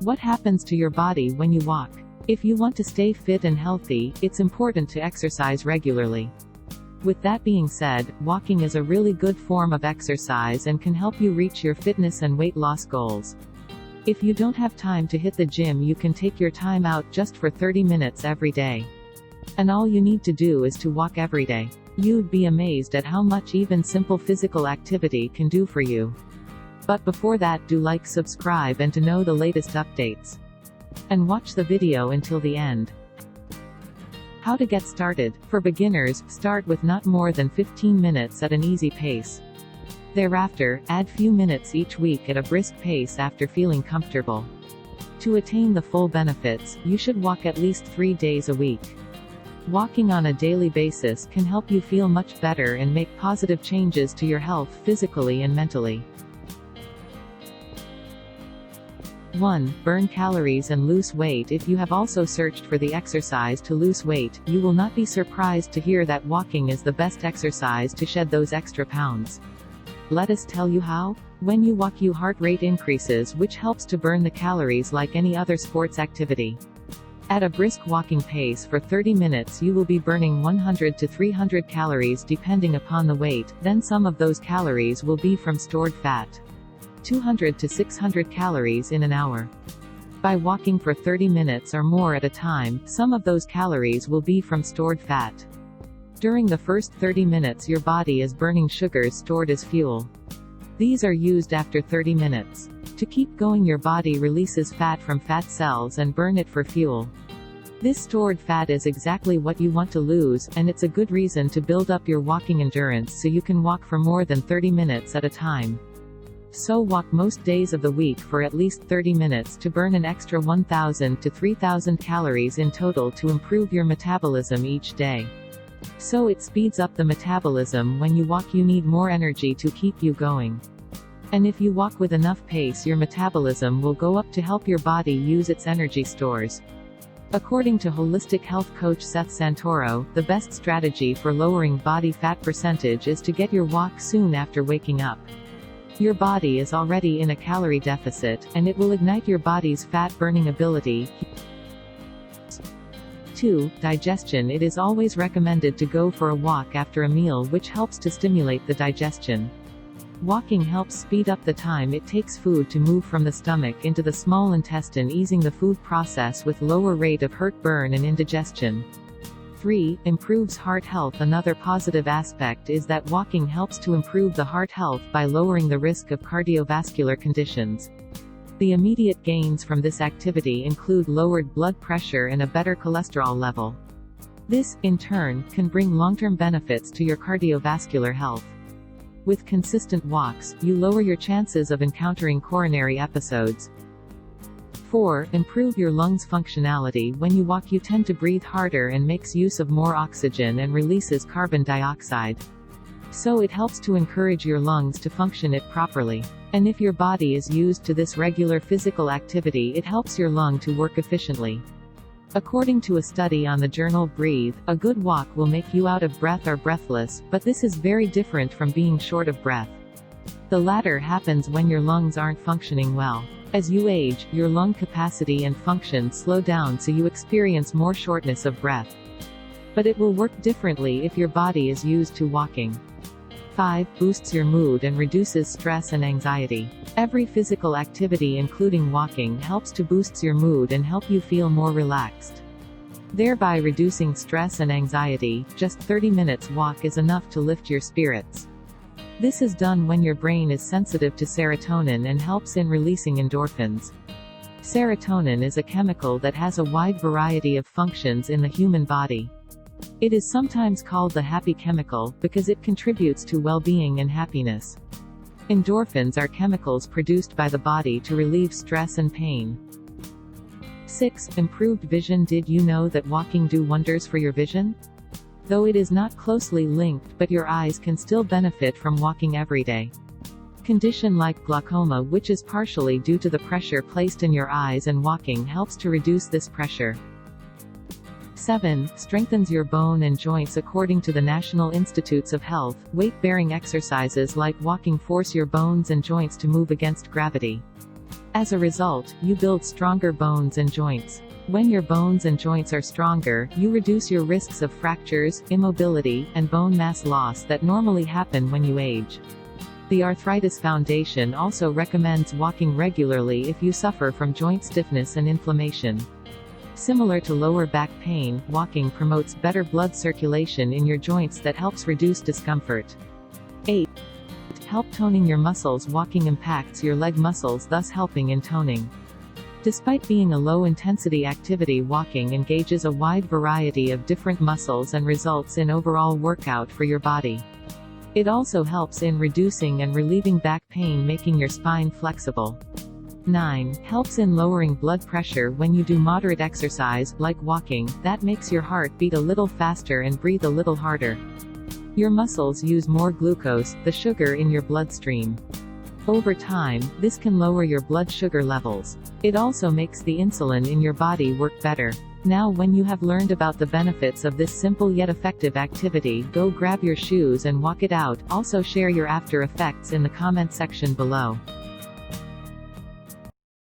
What happens to your body when you walk? If you want to stay fit and healthy, it's important to exercise regularly. With that being said, walking is a really good form of exercise and can help you reach your fitness and weight loss goals. If you don't have time to hit the gym, you can take your time out just for 30 minutes every day. And all you need to do is to walk every day. You'd be amazed at how much even simple physical activity can do for you. But before that, do like, subscribe, and to know the latest updates. And watch the video until the end. How to get started. For beginners, start with not more than 15 minutes at an easy pace. Thereafter, add few minutes each week at a brisk pace after feeling comfortable. To attain the full benefits, you should walk at least 3 days a week. Walking on a daily basis can help you feel much better and make positive changes to your health physically and mentally. 1. Burn calories and lose weight. If you have also searched for the exercise to lose weight, you will not be surprised to hear that walking is the best exercise to shed those extra pounds. Let us tell you how. When you walk, your heart rate increases, which helps to burn the calories like any other sports activity. At a brisk walking pace for 30 minutes, you will be burning 100 to 300 calories depending upon the weight, then some of those calories will be from stored fat. 200 to 600 calories in an hour. By walking for 30 minutes or more at a time, some of those calories will be from stored fat. During the first 30 minutes, your body is burning sugars stored as fuel. These are used after 30 minutes. To keep going, your body releases fat from fat cells and burn it for fuel. This stored fat is exactly what you want to lose, and it's a good reason to build up your walking endurance so you can walk for more than 30 minutes at a time. So walk most days of the week for at least 30 minutes to burn an extra 1,000 to 3,000 calories in total to improve your metabolism each day. So it speeds up the metabolism. When you walk, you need more energy to keep you going. And if you walk with enough pace, your metabolism will go up to help your body use its energy stores. According to holistic health coach Seth Santoro, the best strategy for lowering body fat percentage is to get your walk soon after waking up. Your body is already in a calorie deficit, and it will ignite your body's fat-burning ability. 2. Digestion. It is always recommended to go for a walk after a meal, which helps to stimulate the digestion. Walking helps speed up the time it takes food to move from the stomach into the small intestine, easing the food process with lower rate of heartburn and indigestion. 3. Improves heart health. Another positive aspect is that walking helps to improve the heart health by lowering the risk of cardiovascular conditions. The immediate gains from this activity include lowered blood pressure and a better cholesterol level. This, in turn, can bring long-term benefits to your cardiovascular health. With consistent walks, you lower your chances of encountering coronary episodes. 4. Improve your lungs functionality. When you walk, you tend to breathe harder and makes use of more oxygen and releases carbon dioxide. So it helps to encourage your lungs to function it properly. And if your body is used to this regular physical activity, it helps your lung to work efficiently. According to a study on the journal Breathe, a good walk will make you out of breath or breathless, but this is very different from being short of breath. The latter happens when your lungs aren't functioning well. As you age, your lung capacity and function slow down, so you experience more shortness of breath. But it will work differently if your body is used to walking. 5. Boosts your mood and reduces stress and anxiety. Every physical activity, including walking, helps to boost your mood and help you feel more relaxed, thereby reducing stress and anxiety. Just 30 minutes walk is enough to lift your spirits. This is done when your brain is sensitive to serotonin and helps in releasing endorphins. Serotonin is a chemical that has a wide variety of functions in the human body. It is sometimes called the happy chemical, because it contributes to well-being and happiness. Endorphins are chemicals produced by the body to relieve stress and pain. 6. Improved vision. Did you know that walking do wonders for your vision? Though it is not closely linked, but your eyes can still benefit from walking every day. Condition like glaucoma, which is partially due to the pressure placed in your eyes, and walking helps to reduce this pressure. 7. Strengthens your bone and joints. According to the National Institutes of Health, weight-bearing exercises like walking force your bones and joints to move against gravity. As a result, you build stronger bones and joints. When your bones and joints are stronger, you reduce your risks of fractures, immobility, and bone mass loss that normally happen when you age. The Arthritis Foundation also recommends walking regularly if you suffer from joint stiffness and inflammation. Similar to lower back pain, walking promotes better blood circulation in your joints that helps reduce discomfort. 8. Help toning your muscles. Walking impacts your leg muscles, thus helping in toning. Despite being a low-intensity activity, walking engages a wide variety of different muscles and results in overall workout for your body. It also helps in reducing and relieving back pain, making your spine flexible. 9. Helps in lowering blood pressure. When you do moderate exercise, like walking, that makes your heart beat a little faster and breathe a little harder. Your muscles use more glucose, the sugar in your bloodstream. Over time, this can lower your blood sugar levels. It also makes the insulin in your body work better. Now, when you have learned about the benefits of this simple yet effective activity, go grab your shoes and walk it out. Also share your after effects in the comment section below.